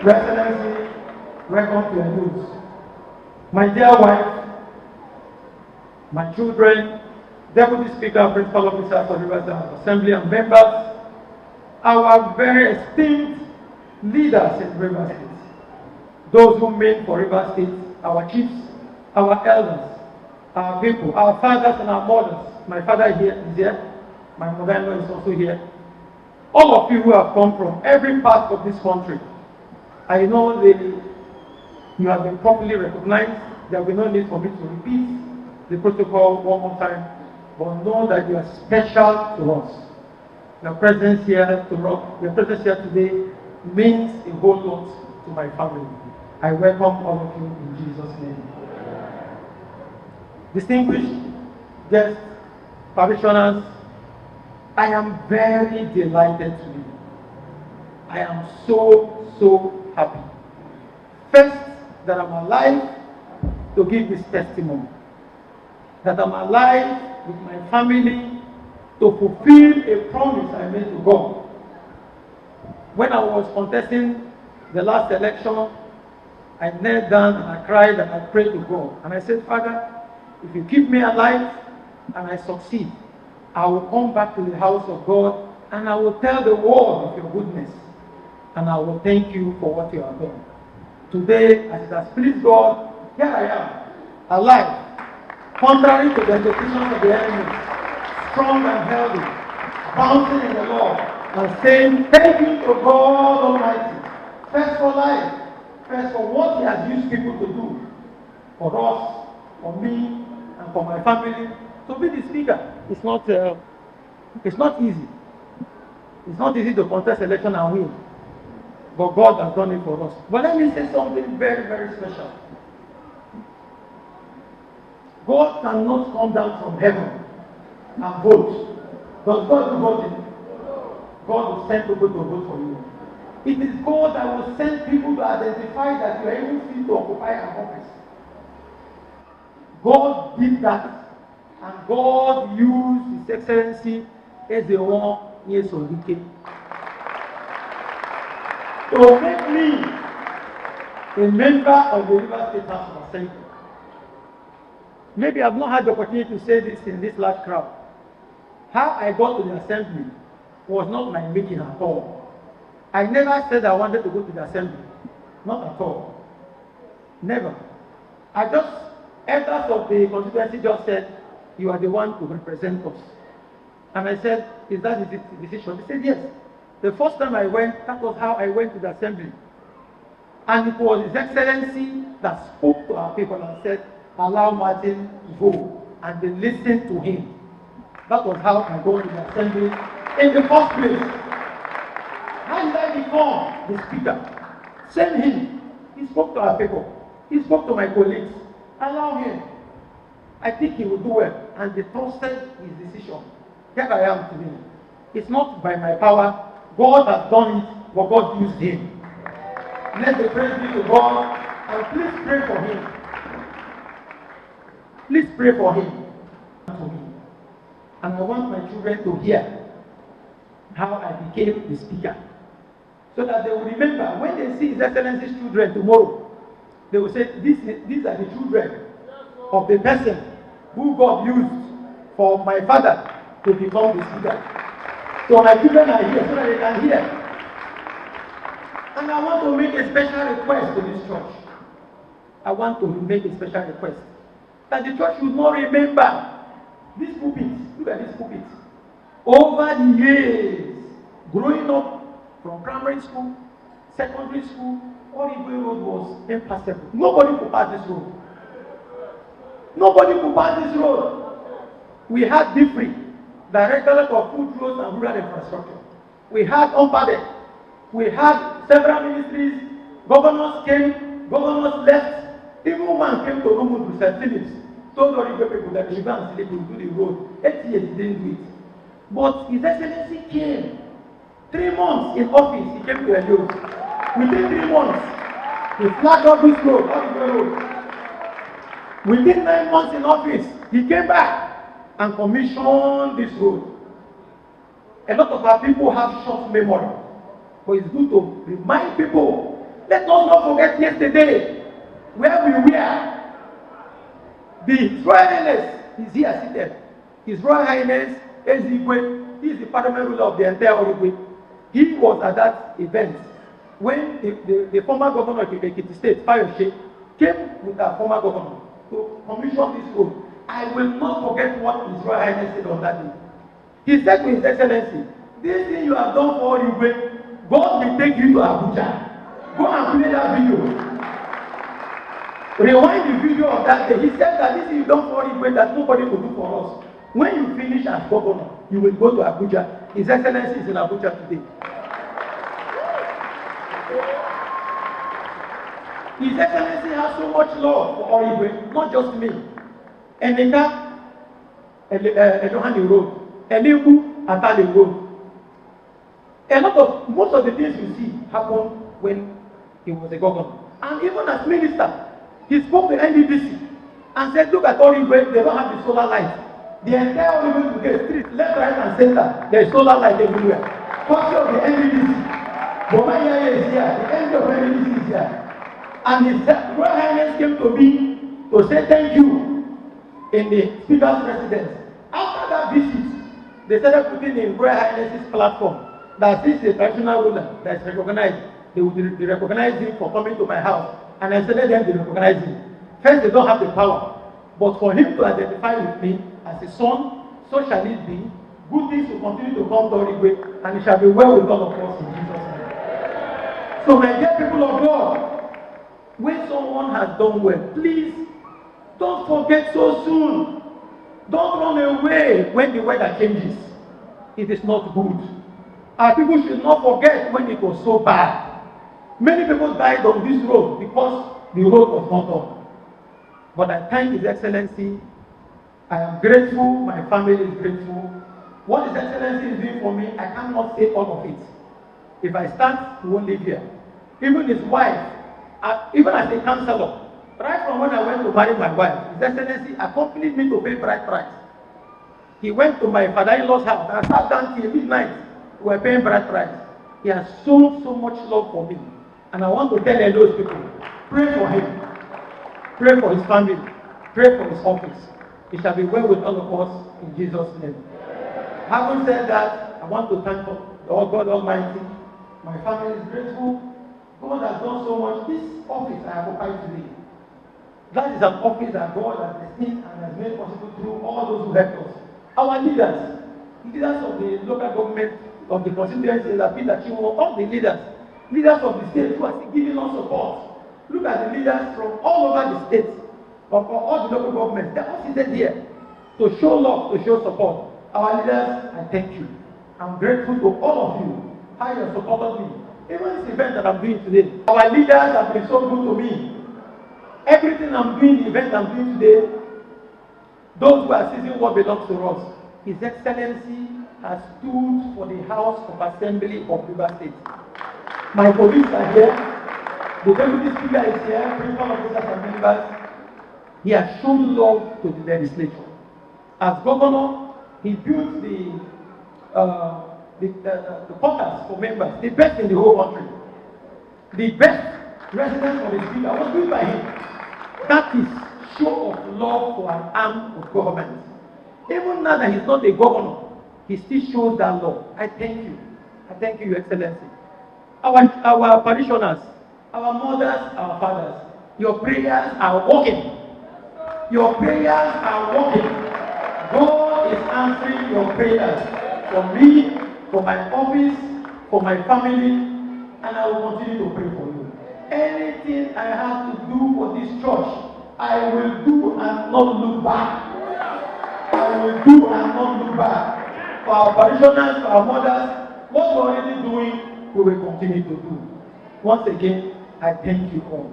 Your Excellency, welcome to your news. My dear wife, my children, Deputy Speaker, Principal Officer for the Rivers Assembly and members, our very esteemed leaders in River State, those who made for River State, our chiefs, our elders, our people, our fathers and our mothers. My father here is here, my mother-in-law is also here. All of you who have come from every part of this country, I know you have been properly recognized. There will be no need for me to repeat the protocol one more time, but know that you are special to us. Your presence here today means a whole lot to my family. I welcome all of you in Jesus' name. Distinguished guests, parishioners, I am very delighted today. I am so happy. First, that I'm alive to give this testimony. That I'm alive with my family to fulfill a promise I made to God. When I was contesting the last election, I knelt down and I cried and I prayed to God. And I said, Father, if you keep me alive and I succeed, I will come back to the house of God and I will tell the world of your goodness. And I will thank you for what you have done. Today, as it has pleased God, here I am, alive, contrary to the expectations of the enemy, strong and healthy, bouncing in the Lord, and saying, thank you to God Almighty, first for life, first for what He has used people to do, for us, for me, and for my family. To be the speaker, it's not easy. It's not easy to contest election and win. But God has done it for us. But let me say something very special. God cannot come down from heaven and vote. Does God do voting? God will send people to vote for you. It is God that will send people to identify that you are even fit to occupy an office. God did that. And God used His Excellency Eze-One Nyesom to make me a member of the River State House of Assembly. Maybe I've not had the opportunity to say this in this large crowd. How I got to the assembly was not my making at all. I never said I wanted to go to the assembly. Not at all. Never. Elders of the constituency just said, you are the one to represent us. And I said, is that the decision? They said, yes. The first time I went, that was how I went to the assembly. And it was His Excellency that spoke to our people and said, allow Martin to go. And they listened to him. That was how I got to the assembly in the first place. How did I become the speaker? Send him. He spoke to our people. He spoke to my colleagues. Allow him. I think he will do well. And they trusted his decision. Here I am today. It's not by my power. God has done it, but God used him. Let the praise be to God. And please pray for him. Please pray for him. And I want my children to hear how I became the speaker. So that they will remember, when they see His Excellency's children tomorrow, they will say, these are the children of the person who God used for my father to become the speaker. So my children are here so that they can hear. And I want to make a special request to this church. I want to make a special request that the church should not remember this pulpit. Look at this pulpit. Over the years, growing up from primary school, secondary school, Origwe Road was impassable. Nobody could pass this road. Nobody could pass this road. We had DFRI, Directorate of Food Roads and Rural Infrastructure. We had OMPADE. We had several ministries. Governors came, governors left. Even one came to Rumudu, St. Phillips, told Origwe people that they go and sleep to do the road. 8 years he didn't do it. But His Excellency came. 3 months in office, he came to Edo. Within 3 months, he flagged up this road, Origwe Road. Within 9 months in office, he came back and commissioned this road. A lot of our people have short memory, but it's good to remind people Let us not forget yesterday where we were. The Royal Highness is here seated. His Royal Highness Ezigwe, he is the paramount ruler of the entire Origwe. He was at that event when the former governor of the Ekiti State, Fayose, came with our former governor to commission this road. I will not forget what His Royal Highness said on that day. He said to His Excellency, this thing you have done for Origwe, God will take you to Abuja. Go and play that video. Rewind the video of that day. He said that this is done for Origwe that nobody will do for us. When you finish as governor, you will go to Abuja. His Excellency is in Abuja today. His Excellency has so much love for Origwe, not just me. Eneka, Elohani Road, Elebu, Atale Road. Most of the things you see happened when he was a governor. And even as minister, he spoke to NDDC and said, look at Origwe, they don't have the solar light. The entire Origwe to get street, left, right, and center, there is solar light everywhere. Courtesy of the NDDC. Bomaya is here, the end of NDDC is here. And His Royal Highness came to me to say thank you in the Speaker's residence. After that visit, they started putting in Royal Highness's platform that this is a traditional ruler that is recognized. They will be recognized him for coming to my house. And I said, let them be recognized him. First, they don't have the power. But for him to identify with me as a son, so shall it be. Good things will continue to come to Origwe, and it shall be well with all of us in Jesus' name. So, my dear people of God, when someone has done well, please don't forget so soon. Don't run away when the weather changes. It is not good. Our people should not forget when it was so bad. Many people died on this road because the road was not done. But I thank His Excellency. I am grateful. My family is grateful. What His Excellency is doing for me, I cannot say all of it. If I start, we won't live here. Even his wife, even as a counselor, right from when I went to marry my wife, His Excellency accompanied me to pay bride price. He went to my father-in-law's house and sat down till midnight. We were paying bride price. He has shown so much love for me. And I want to tell those people, pray for him. Pray for his family. Pray for his office. It shall be well with all of us in Jesus' name. Having said that, I want to thank God Almighty. My family is grateful. God has done so much. This office I occupy today, that is an office that God has destined and has made possible through all those who helped us. Our leaders of the local government, of the constituency, that Peter Obi, all the leaders of the state who are still giving us support. Look at the leaders from all over the states, of all the local governments. They are all seated here to show love, to show support. Our leaders, I thank you. I'm grateful to all of you, how you have supported me. Even this event that I'm doing today, our leaders have been so good to me. Everything I'm doing, the event I'm doing today, those who are seizing what belongs to us. His Excellency has stood for the House of Assembly of Rivers State. My colleagues are here. The Deputy Speaker is here, principal officers and members. He has shown love to the legislature. As governor, he built the quarters for members, the best in the whole country. The best residence for the speaker was built by him. That is show of love for an arm of government. Even now that he's not a governor, he still shows that love. I thank you. I thank you, Your Excellency. Our parishioners, our mothers, our fathers, your prayers are working. Your prayers are working. God is answering your prayers for me, for my office, for my family, and I will continue to pray for you. Anything I have to do for this church, I will do and not look back. I will do and not look back. For our parishioners, for our mothers, what we're already doing, we will continue to do. Once again, I thank you all.